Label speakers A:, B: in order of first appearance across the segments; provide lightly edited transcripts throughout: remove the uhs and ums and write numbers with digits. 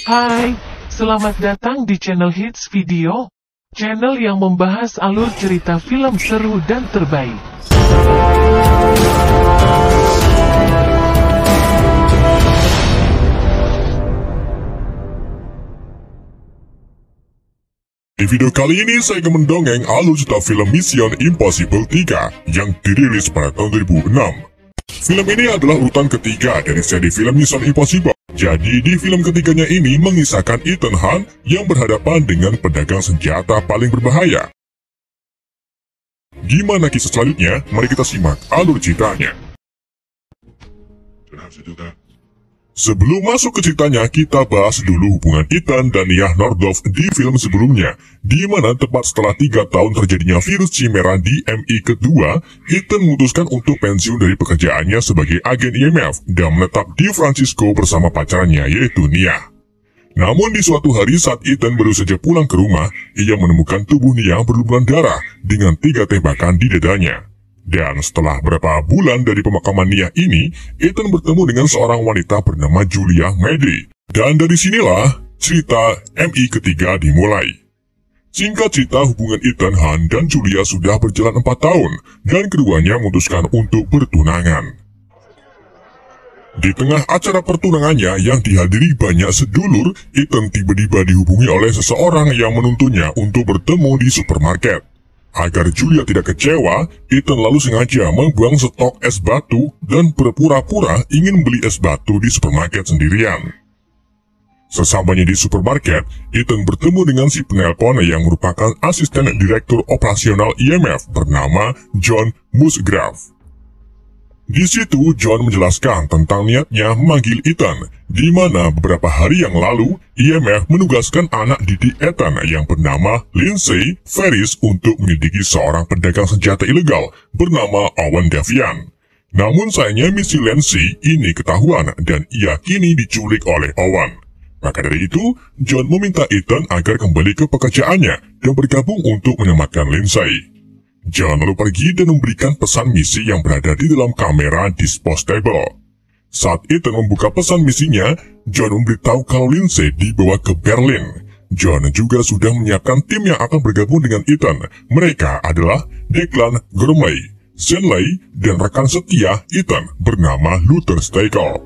A: Hai, selamat datang di channel Hits Video, channel yang membahas alur cerita film seru dan terbaik.
B: Di video kali ini saya akan mendongeng alur cerita film Mission Impossible 3 yang dirilis pada tahun 2006. Film ini adalah urutan ketiga dari seri film Mission Impossible. Jadi di film ketiganya ini mengisahkan Ethan Hunt yang berhadapan dengan pedagang senjata paling berbahaya. Gimana kisah selanjutnya? Mari kita simak alur ceritanya. Sebelum masuk ke ceritanya, kita bahas dulu hubungan Ethan dan Nia Nordhoff di film sebelumnya, di mana tepat setelah 3 tahun terjadinya virus Chimera di MI kedua, Ethan memutuskan untuk pensiun dari pekerjaannya sebagai agen IMF dan menetap di Francisco bersama pacarnya yaitu Nia. Namun di suatu hari saat Ethan baru saja pulang ke rumah, ia menemukan tubuh Nia berlumuran darah dengan 3 tembakan di dadanya. Dan setelah beberapa bulan dari pemakaman Nia ini, Ethan bertemu dengan seorang wanita bernama Julia Medley. Dan dari sinilah cerita MI ketiga dimulai. Singkat cerita, hubungan Ethan Hunt dan Julia sudah berjalan 4 tahun, dan keduanya memutuskan untuk bertunangan. Di tengah acara pertunangannya yang dihadiri banyak sedulur, Ethan tiba-tiba dihubungi oleh seseorang yang menuntunnya untuk bertemu di supermarket. Agar Julia tidak kecewa, Ethan lalu sengaja membuang stok es batu dan berpura-pura ingin beli es batu di supermarket sendirian. Sesampainya di supermarket, Ethan bertemu dengan si penelpon yang merupakan asisten direktur operasional IMF bernama John Musgrave. Di situ, John menjelaskan tentang niatnya memanggil Ethan, di mana beberapa hari yang lalu, IMF menugaskan anak didik Ethan yang bernama Lindsay Ferris untuk menyelidiki seorang pedagang senjata ilegal bernama Owen Davian. Namun sayangnya misi Lindsay ini ketahuan dan ia kini diculik oleh Owen. Maka dari itu, John meminta Ethan agar kembali ke pekerjaannya dan bergabung untuk menyelamatkan Lindsay. John lalu pergi dan memberikan pesan misi yang berada di dalam kamera disposable. Saat Ethan membuka pesan misinya, John memberitahu kalau Lindsay dibawa ke Berlin. John juga sudah menyiapkan tim yang akan bergabung dengan Ethan. Mereka adalah Declan Gormley, Shenley, dan rekan setia Ethan bernama Luther Stekel.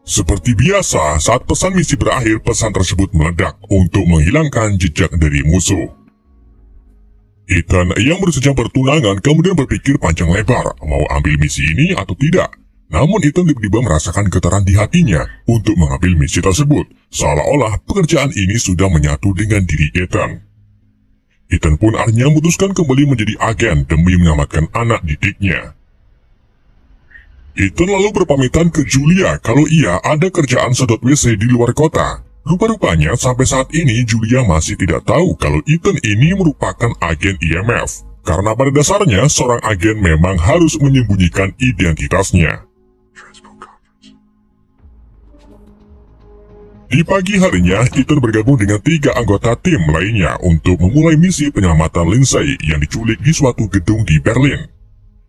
B: Seperti biasa, saat pesan misi berakhir, pesan tersebut meledak untuk menghilangkan jejak dari musuh. Ethan yang baru saja bertunangan kemudian berpikir panjang lebar mau ambil misi ini atau tidak. Namun Ethan tiba-tiba merasakan getaran di hatinya untuk mengambil misi tersebut, seolah-olah pekerjaan ini sudah menyatu dengan diri Ethan. Ethan pun akhirnya memutuskan kembali menjadi agen demi menyelamatkan anak didiknya. Ethan lalu berpamitan ke Julia kalau ia ada kerjaan sedot WC di luar kota. Rupa-rupanya sampai saat ini Julia masih tidak tahu kalau Ethan ini merupakan agen IMF. Karena pada dasarnya seorang agen memang harus menyembunyikan identitasnya. Di pagi harinya, Ethan bergabung dengan 3 anggota tim lainnya untuk memulai misi penyelamatan Lindsay yang diculik di suatu gedung di Berlin.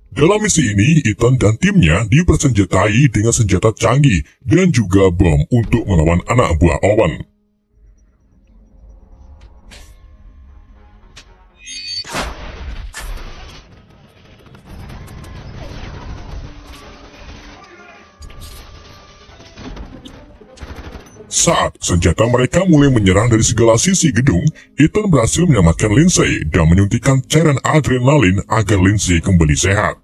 B: Dalam misi ini, Ethan dan timnya dipersenjatai dengan senjata canggih dan juga bom untuk melawan anak buah Owen. Saat senjata mereka mulai menyerang dari segala sisi gedung, Ethan berhasil menyelamatkan Lindsay dan menyuntikkan cairan adrenalin agar Lindsay kembali sehat.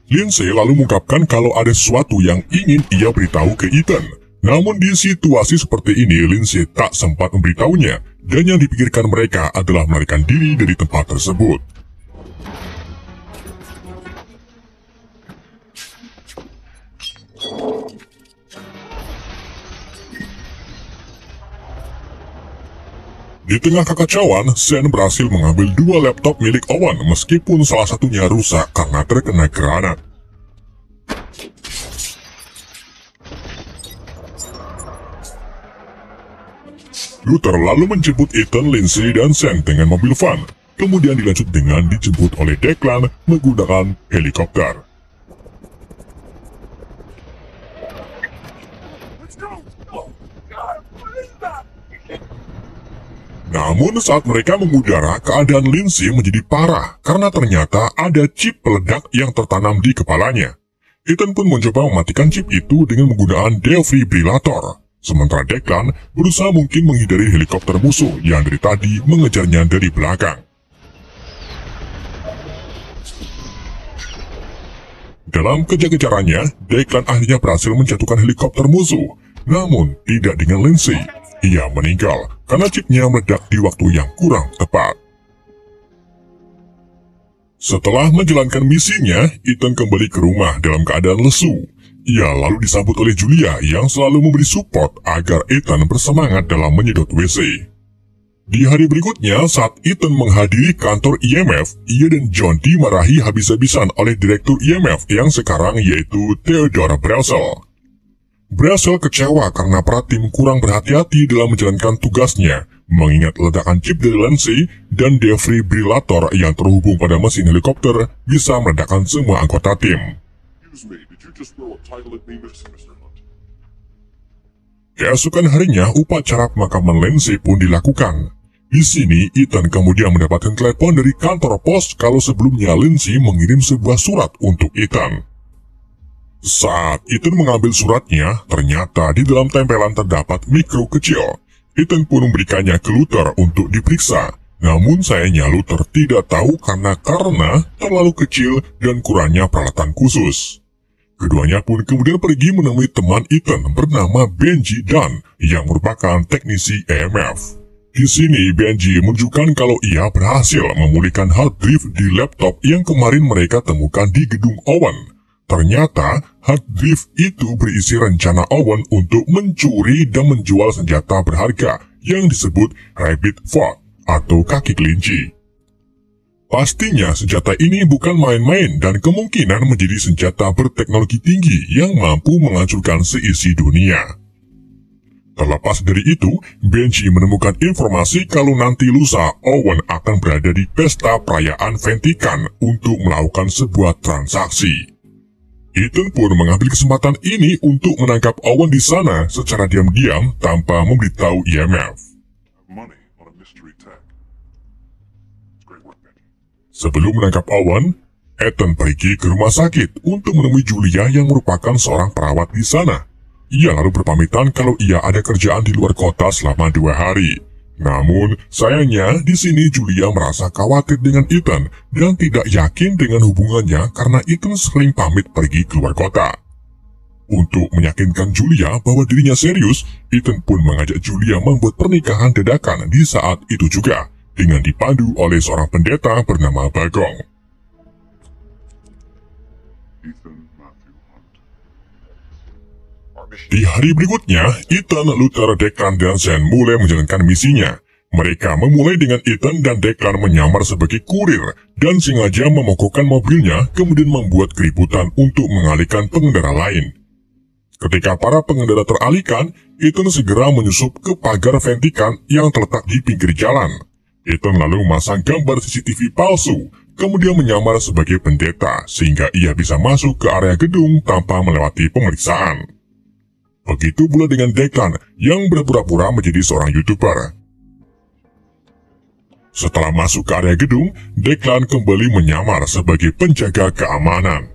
B: Lindsay lalu mengungkapkan kalau ada sesuatu yang ingin ia beritahu ke Ethan. Namun di situasi seperti ini, Lindsay tak sempat memberitahunya, dan yang dipikirkan mereka adalah melarikan diri dari tempat tersebut. Di tengah kekacauan, Sen berhasil mengambil 2 laptop milik Owen meskipun salah satunya rusak karena terkena granat. Luther lalu menjemput Ethan, Lindsay, dan Sen dengan mobil van. Kemudian dilanjut dengan dijemput oleh Declan menggunakan helikopter. Namun saat mereka mengudara, keadaan Lindsay menjadi parah karena ternyata ada chip peledak yang tertanam di kepalanya. Ethan pun mencoba mematikan chip itu dengan menggunakan defibrillator. Sementara Declan berusaha mungkin menghindari helikopter musuh yang dari tadi mengejarnya dari belakang. Dalam kejar-kejarannya, Declan akhirnya berhasil menjatuhkan helikopter musuh. Namun, tidak dengan Lindsay. Ia meninggal karena chipnya meledak di waktu yang kurang tepat. Setelah menjalankan misinya, Ethan kembali ke rumah dalam keadaan lesu. Ia lalu disambut oleh Julia yang selalu memberi support agar Ethan bersemangat dalam menyedot WC. Di hari berikutnya, saat Ethan menghadiri kantor IMF, ia dan John dimarahi habis-habisan oleh direktur IMF yang sekarang yaitu Theodore Brazel. Brazel kecewa karena para tim kurang berhati-hati dalam menjalankan tugasnya, mengingat ledakan chip dari Lindsay dan defibrillator yang terhubung pada mesin helikopter bisa meledakkan semua anggota tim. Keesokan harinya, upacara pemakaman Lindsay pun dilakukan. Di sini, Ethan kemudian mendapatkan telepon dari kantor pos kalau sebelumnya Lindsay mengirim sebuah surat untuk Ethan. Saat Ethan mengambil suratnya, ternyata di dalam tempelan terdapat mikro kecil. Ethan pun memberikannya ke Luther untuk diperiksa. Namun sayangnya Luther tidak tahu karena terlalu kecil dan kurangnya peralatan khusus. Keduanya pun kemudian pergi menemui teman Ethan bernama Benji Dunn yang merupakan teknisi EMF. Di sini Benji menunjukkan kalau ia berhasil memulihkan hard drive di laptop yang kemarin mereka temukan di gedung Owen. Ternyata, hard drive itu berisi rencana Owen untuk mencuri dan menjual senjata berharga yang disebut Rabbit Foot atau kaki kelinci. Pastinya senjata ini bukan main-main dan kemungkinan menjadi senjata berteknologi tinggi yang mampu menghancurkan seisi dunia. Terlepas dari itu, Benji menemukan informasi kalau nanti lusa Owen akan berada di pesta perayaan Vatikan untuk melakukan sebuah transaksi. Ethan pun mengambil kesempatan ini untuk menangkap Owen di sana secara diam-diam tanpa memberitahu IMF. Sebelum menangkap Owen, Ethan pergi ke rumah sakit untuk menemui Julia yang merupakan seorang perawat di sana. Ia lalu berpamitan kalau ia ada kerjaan di luar kota selama 2 hari. Namun, sayangnya di sini Julia merasa khawatir dengan Ethan dan tidak yakin dengan hubungannya karena Ethan sering pamit pergi keluar kota. Untuk meyakinkan Julia bahwa dirinya serius, Ethan pun mengajak Julia membuat pernikahan dadakan di saat itu juga, dengan dipandu oleh seorang pendeta bernama Bagong. Di hari berikutnya, Ethan, Luther, Declan, dan Zen mulai menjalankan misinya. Mereka memulai dengan Ethan dan Declan menyamar sebagai kurir dan sengaja memogokkan mobilnya kemudian membuat keributan untuk mengalihkan pengendara lain. Ketika para pengendara teralihkan, Ethan segera menyusup ke pagar Vatikan yang terletak di pinggir jalan. Ethan lalu memasang gambar CCTV palsu, kemudian menyamar sebagai pendeta sehingga ia bisa masuk ke area gedung tanpa melewati pemeriksaan. Begitu pula dengan Declan yang berpura-pura menjadi seorang YouTuber. Setelah masuk ke area gedung, Declan kembali menyamar sebagai penjaga keamanan.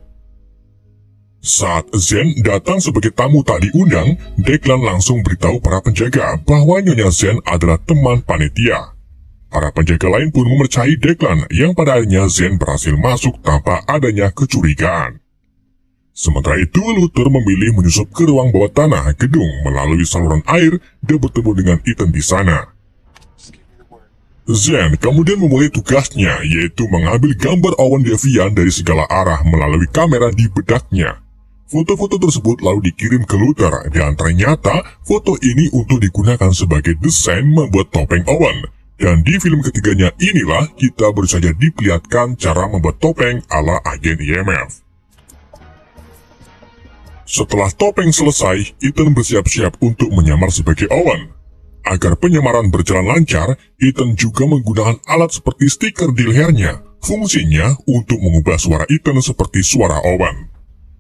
B: Saat Zen datang sebagai tamu tak diundang, Declan langsung beritahu para penjaga bahwa Nyonya Zen adalah teman panitia. Para penjaga lain pun mempercayai Declan yang pada akhirnya Zen berhasil masuk tanpa adanya kecurigaan. Sementara itu, Luther memilih menyusup ke ruang bawah tanah gedung melalui saluran air dan bertemu dengan Ethan di sana. Zen kemudian memulai tugasnya, yaitu mengambil gambar Owen Devian dari segala arah melalui kamera di bedaknya. Foto-foto tersebut lalu dikirim ke Luther, dan ternyata foto ini untuk digunakan sebagai desain membuat topeng Owen. Dan di film ketiganya inilah kita baru saja diperlihatkan cara membuat topeng ala agen IMF. Setelah topeng selesai, Ethan bersiap-siap untuk menyamar sebagai Owen. Agar penyamaran berjalan lancar, Ethan juga menggunakan alat seperti stiker di lehernya. Fungsinya untuk mengubah suara Ethan seperti suara Owen.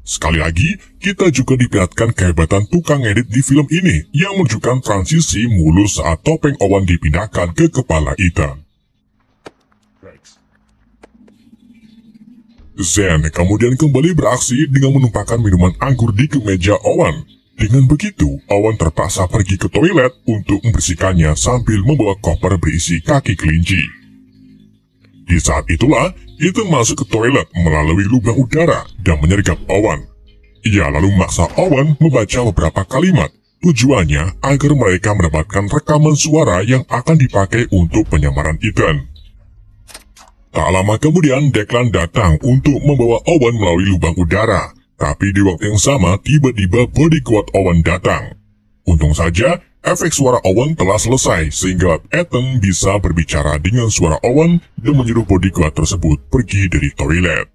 B: Sekali lagi, kita juga diperlihatkan kehebatan tukang edit di film ini yang menunjukkan transisi mulus saat topeng Owen dipindahkan ke kepala Ethan. Zen kemudian kembali beraksi dengan menumpahkan minuman anggur di kemeja Owen. Dengan begitu, Owen terpaksa pergi ke toilet untuk membersihkannya sambil membawa koper berisi kaki kelinci. Di saat itulah, Ethan masuk ke toilet melalui lubang udara dan menyergap Owen. Ia lalu memaksa Owen membaca beberapa kalimat, tujuannya agar mereka mendapatkan rekaman suara yang akan dipakai untuk penyamaran Ethan. Tak lama kemudian, Declan datang untuk membawa Owen melalui lubang udara, tapi di waktu yang sama tiba-tiba bodyguard Owen datang. Untung saja, efek suara Owen telah selesai sehingga Ethan bisa berbicara dengan suara Owen dan menyuruh bodyguard tersebut pergi dari toilet.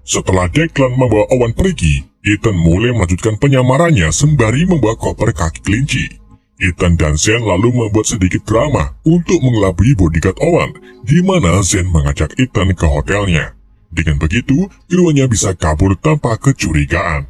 B: Setelah Declan membawa Owen pergi, Ethan mulai melanjutkan penyamarannya sembari membawa koper kaki kelinci. Ethan dan Zen lalu membuat sedikit drama untuk mengelabui bodyguard Owen, di mana Zen mengajak Ethan ke hotelnya. Dengan begitu, keduanya bisa kabur tanpa kecurigaan.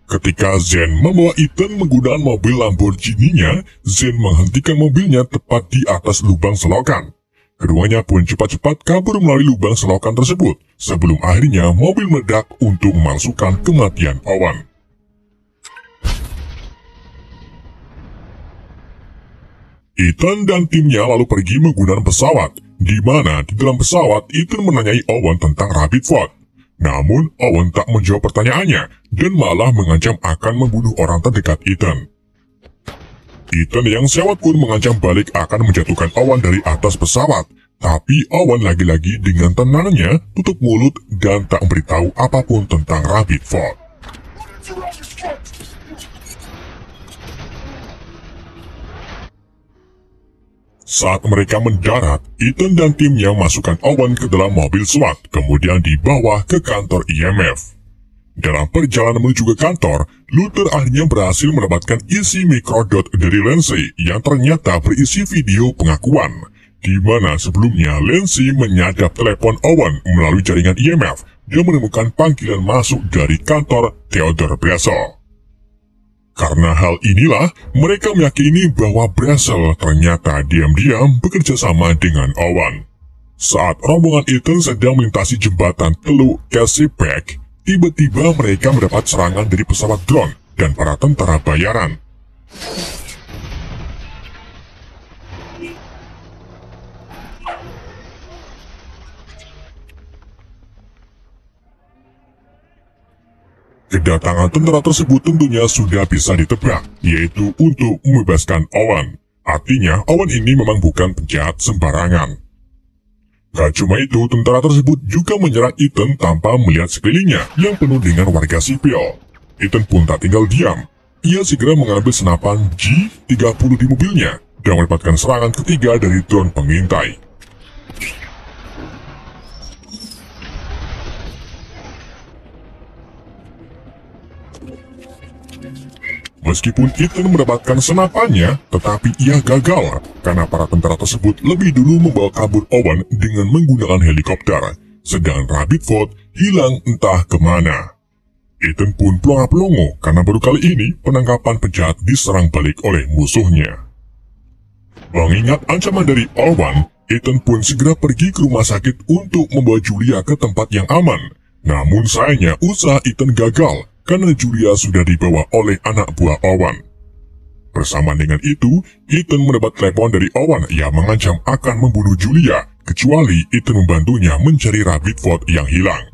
B: Ketika Zen membawa Ethan menggunakan mobil Lamborghini-nya, Zen menghentikan mobilnya tepat di atas lubang selokan. Keduanya pun cepat-cepat kabur melalui lubang selokan tersebut, sebelum akhirnya mobil meledak untuk memalsukan kematian Owen. Ethan dan timnya lalu pergi menggunakan pesawat, di mana di dalam pesawat Ethan menanyai Owen tentang Rabbit Foot. Namun, Owen tak menjawab pertanyaannya dan malah mengancam akan membunuh orang terdekat Ethan. Ethan yang sewot pun mengancam balik akan menjatuhkan Owen dari atas pesawat, tapi Owen lagi-lagi dengan tenangnya tutup mulut dan tak memberitahu apapun tentang Rabbit Foot. Saat mereka mendarat, Ethan dan timnya masukkan Owen ke dalam mobil SWAT, kemudian dibawa ke kantor IMF. Dalam perjalanan menuju ke kantor, Luther akhirnya berhasil mendapatkan isi microdot dari Lindsay yang ternyata berisi video pengakuan, di mana sebelumnya Lindsay menyadap telepon Owen melalui jaringan IMF dan menemukan panggilan masuk dari kantor Theodore Brazel. Karena hal inilah, mereka meyakini bahwa Brazel ternyata diam-diam bekerja sama dengan Owen. Saat rombongan Ethan sedang melintasi jembatan Teluk Caseypack, tiba-tiba mereka mendapat serangan dari pesawat drone dan para tentara bayaran. Kedatangan tentara tersebut tentunya sudah bisa ditebak, yaitu untuk membebaskan Owen. Artinya, Owen ini memang bukan penjahat sembarangan. Gak cuma itu, tentara tersebut juga menyerang Ethan tanpa melihat sekelilingnya yang penuh dengan warga sipil. Ethan pun tak tinggal diam. Ia segera mengambil senapan G30 di mobilnya dan mendapatkan serangan ketiga dari drone pengintai. Meskipun Ethan mendapatkan senapannya, tetapi ia gagal karena para tentara tersebut lebih dulu membawa kabur Owen dengan menggunakan helikopter, sedangkan Rabbit Foot hilang entah kemana. Ethan pun pelongo-pelongo karena baru kali ini penangkapan penjahat diserang balik oleh musuhnya. Mengingat ancaman dari Owen, Ethan pun segera pergi ke rumah sakit untuk membawa Julia ke tempat yang aman. Namun sayangnya usaha Ethan gagal, karena Julia sudah dibawa oleh anak buah Owen. Bersama dengan itu, Ethan mendapat telepon dari Owen yang mengancam akan membunuh Julia, kecuali Ethan membantunya mencari Rabbit Foot yang hilang.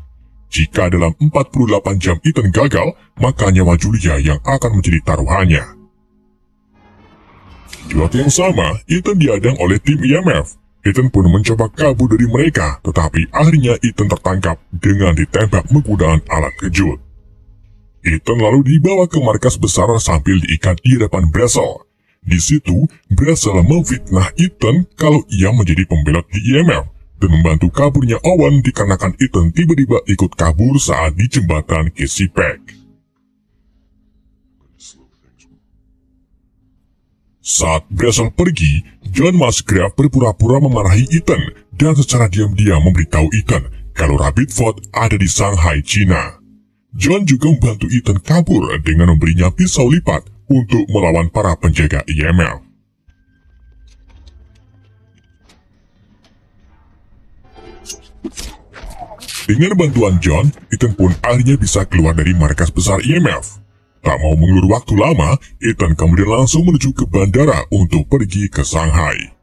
B: Jika dalam 48 jam Ethan gagal, maka nyawa Julia yang akan menjadi taruhannya. Di waktu yang sama, Ethan diadang oleh tim IMF. Ethan pun mencoba kabur dari mereka, tetapi akhirnya Ethan tertangkap dengan ditembak menggunakan alat kejut. Ethan lalu dibawa ke markas besar sambil diikat di depan Brazel. Di situ, Brazel memfitnah Ethan kalau ia menjadi pembelot di IMF dan membantu kaburnya Owen dikarenakan Ethan tiba-tiba ikut kabur saat di jembatan Caseypack. Saat Brazel pergi, John Musgrave berpura-pura memarahi Ethan dan secara diam-diam memberitahu Ethan kalau Rabbit Fort ada di Shanghai, China. John juga membantu Ethan kabur dengan memberinya pisau lipat untuk melawan para penjaga IMF. Dengan bantuan John, Ethan pun akhirnya bisa keluar dari markas besar IMF. Tak mau mengulur waktu lama, Ethan kemudian langsung menuju ke bandara untuk pergi ke Shanghai.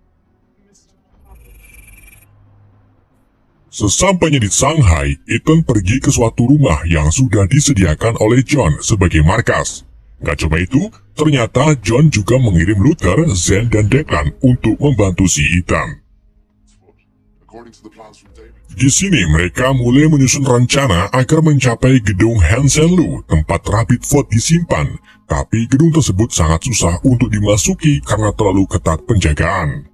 B: Sesampainya di Shanghai, Ethan pergi ke suatu rumah yang sudah disediakan oleh John sebagai markas. Gak cuma itu, ternyata John juga mengirim Luther, Zen, dan Declan untuk membantu si Ethan. Di sini mereka mulai menyusun rencana agar mencapai gedung Hansen Lu, tempat Rabbit Fort disimpan, tapi gedung tersebut sangat susah untuk dimasuki karena terlalu ketat penjagaan.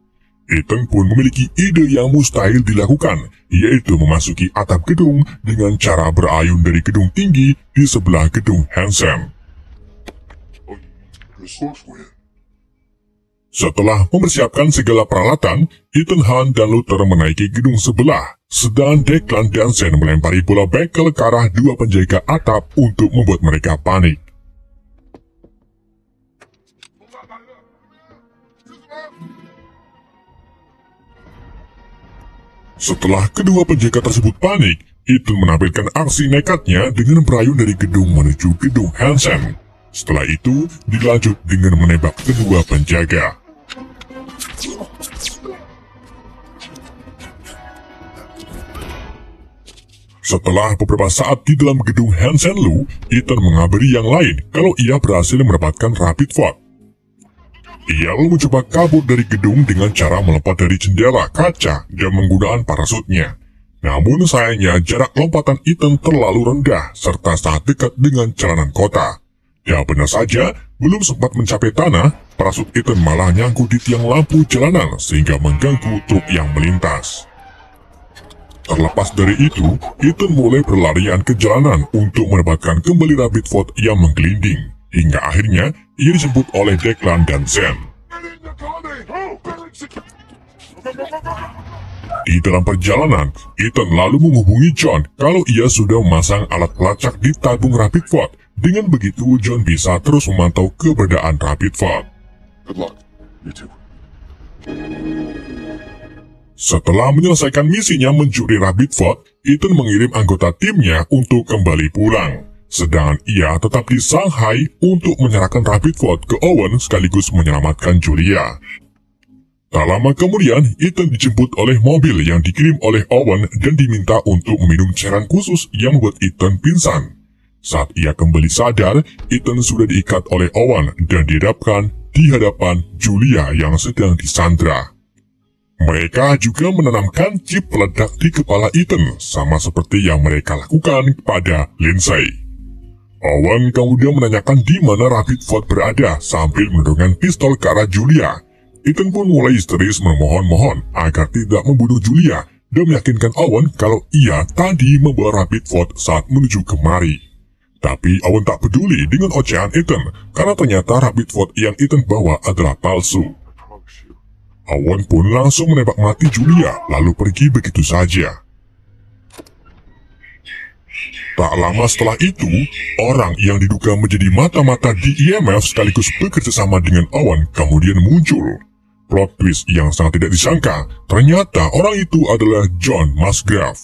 B: Ethan pun memiliki ide yang mustahil dilakukan, yaitu memasuki atap gedung dengan cara berayun dari gedung tinggi di sebelah gedung Hansen. Setelah mempersiapkan segala peralatan, Ethan Hunt dan Luther menaiki gedung sebelah, sedang Declan dan Zen melempari bola bekel ke arah dua penjaga atap untuk membuat mereka panik. Setelah kedua penjaga tersebut panik, Ethan menampilkan aksi nekatnya dengan berayun dari gedung menuju gedung Hansen. Setelah itu, dilanjut dengan menembak kedua penjaga. Setelah beberapa saat di dalam gedung Hansen Lu, Ethan mengabari yang lain kalau ia berhasil mendapatkan Rabbit Fort. Ia lalu mencoba kabur dari gedung dengan cara melompat dari jendela kaca dan menggunakan parasutnya. Namun sayangnya jarak lompatan Ethan terlalu rendah serta sangat dekat dengan jalanan kota. Ya benar saja, belum sempat mencapai tanah, parasut Ethan malah nyangkut di tiang lampu jalanan sehingga mengganggu truk yang melintas. Terlepas dari itu, Ethan mulai berlarian ke jalanan untuk mendapatkan kembali Rabbit Fort yang menggelinding. Hingga akhirnya, ia dijemput oleh Declan dan Zen. Di dalam perjalanan, Ethan lalu menghubungi John kalau ia sudah memasang alat pelacak di tabung Rabbit Fort. Dengan begitu, John bisa terus memantau keberadaan Rabbit Fort. Setelah menyelesaikan misinya mencuri Rabbit Fort, Ethan mengirim anggota timnya untuk kembali pulang. Sedangkan ia tetap di Shanghai untuk menyerahkan Rabbit Fort ke Owen sekaligus menyelamatkan Julia. Tak lama kemudian, Ethan dijemput oleh mobil yang dikirim oleh Owen dan diminta untuk meminum cairan khusus yang membuat Ethan pingsan. Saat ia kembali sadar, Ethan sudah diikat oleh Owen dan dihadapkan di hadapan Julia yang sedang disandra. Mereka juga menanamkan chip peledak di kepala Ethan, sama seperti yang mereka lakukan kepada Lindsay. Owen kemudian menanyakan di mana Rabbit Fort berada sambil menodongkan pistol ke arah Julia. Ethan pun mulai histeris memohon-mohon agar tidak membunuh Julia dan meyakinkan Owen kalau ia tadi membawa Rabbit Fort saat menuju kemari. Tapi Owen tak peduli dengan ocehan Ethan karena ternyata Rabbit Fort yang Ethan bawa adalah palsu. Owen pun langsung menembak mati Julia lalu pergi begitu saja. Tak lama setelah itu, orang yang diduga menjadi mata-mata di IMF sekaligus bekerja sama dengan Owen kemudian muncul. Plot twist yang sangat tidak disangka, ternyata orang itu adalah John Musgrave.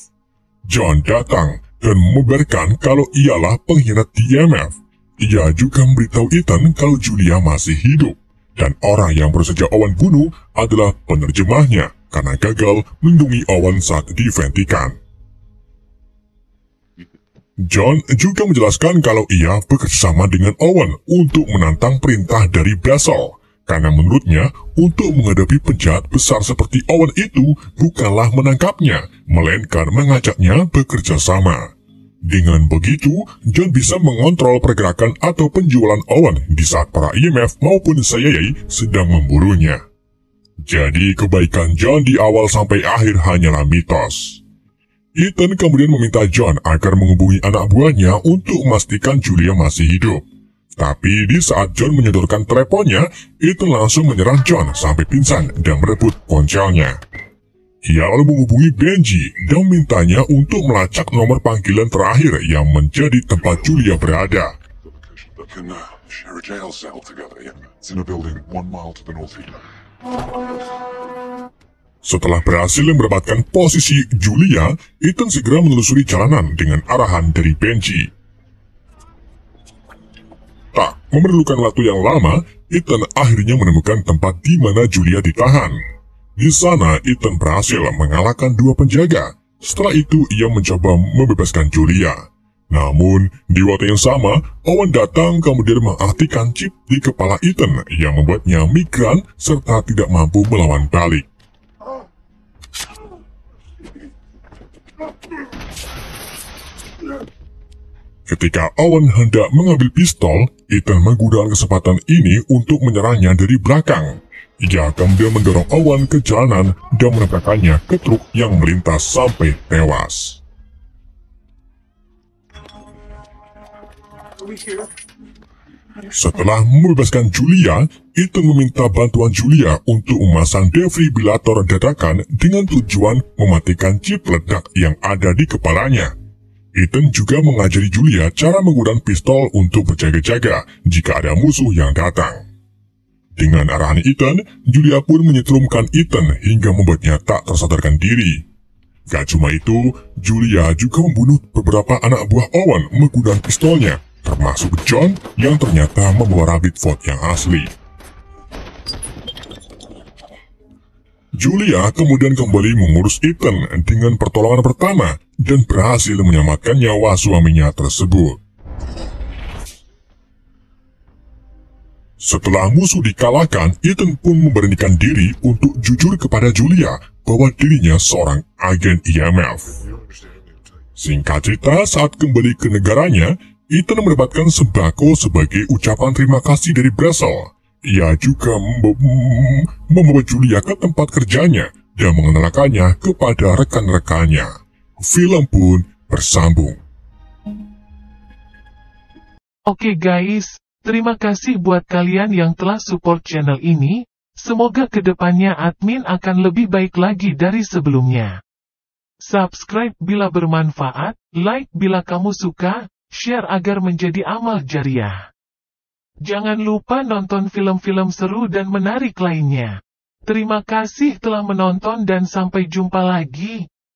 B: John datang dan membenarkan kalau ialah pengkhianat di IMF. Ia juga memberitahu Ethan kalau Julia masih hidup. Dan orang yang baru saja Owen bunuh adalah penerjemahnya karena gagal melindungi Owen saat diventikan. John juga menjelaskan kalau ia bekerjasama dengan Owen untuk menantang perintah dari Basel, karena menurutnya untuk menghadapi penjahat besar seperti Owen itu bukanlah menangkapnya, melainkan mengajaknya bekerja sama. Dengan begitu, John bisa mengontrol pergerakan atau penjualan Owen di saat para IMF maupun CIA sedang memburunya. Jadi kebaikan John di awal sampai akhir hanyalah mitos. Ethan kemudian meminta John agar menghubungi anak buahnya untuk memastikan Julia masih hidup. Tapi di saat John menyodorkan teleponnya, Ethan langsung menyerang John sampai pingsan dan merebut ponselnya. Ia lalu menghubungi Benji dan mintanya untuk melacak nomor panggilan terakhir yang menjadi tempat Julia berada.
C: We can share a jail cell together. Yeah, it's in a building 1 mile to the north here.
B: Setelah berhasil mendapatkan posisi Julia, Ethan segera menelusuri jalanan dengan arahan dari Benji. Tak memerlukan waktu yang lama, Ethan akhirnya menemukan tempat di mana Julia ditahan. Di sana, Ethan berhasil mengalahkan 2 penjaga. Setelah itu, ia mencoba membebaskan Julia. Namun, di waktu yang sama, Owen datang kemudian mengaktifkan chip di kepala Ethan yang membuatnya migran serta tidak mampu melawan balik. Ketika Owen hendak mengambil pistol, Ethan menggunakan kesempatan ini untuk menyerangnya dari belakang. Ia kemudian mendorong Owen ke jalanan dan menabrakkannya ke truk yang melintas sampai tewas. Setelah membebaskan Julia, Ethan meminta bantuan Julia untuk memasang defibrilator dadakan dengan tujuan mematikan chip ledak yang ada di kepalanya. Ethan juga mengajari Julia cara menggunakan pistol untuk berjaga-jaga jika ada musuh yang datang. Dengan arahan Ethan, Julia pun menyetrumkan Ethan hingga membuatnya tak tersadarkan diri. Gak cuma itu, Julia juga membunuh beberapa anak buah Owen menggunakan pistolnya, termasuk John yang ternyata membawa Rabbit Foot yang asli. Julia kemudian kembali mengurus Ethan dengan pertolongan pertama dan berhasil menyelamatkan nyawa suaminya tersebut. Setelah musuh dikalahkan, Ethan pun memberanikan diri untuk jujur kepada Julia bahwa dirinya seorang agen IMF. Singkat cerita, saat kembali ke negaranya, Ethan mendapatkan sembako sebagai ucapan terima kasih dari Brazel. Ia juga membawa Julia ke tempat kerjanya dan mengenalkannya kepada rekan-rekannya. Film pun bersambung.
A: Oke guys, terima kasih buat kalian yang telah support channel ini. Semoga kedepannya admin akan lebih baik lagi dari sebelumnya. Subscribe bila bermanfaat, like bila kamu suka, share agar menjadi amal jariah. Jangan lupa nonton film-film seru dan menarik lainnya. Terima kasih telah menonton dan sampai jumpa lagi.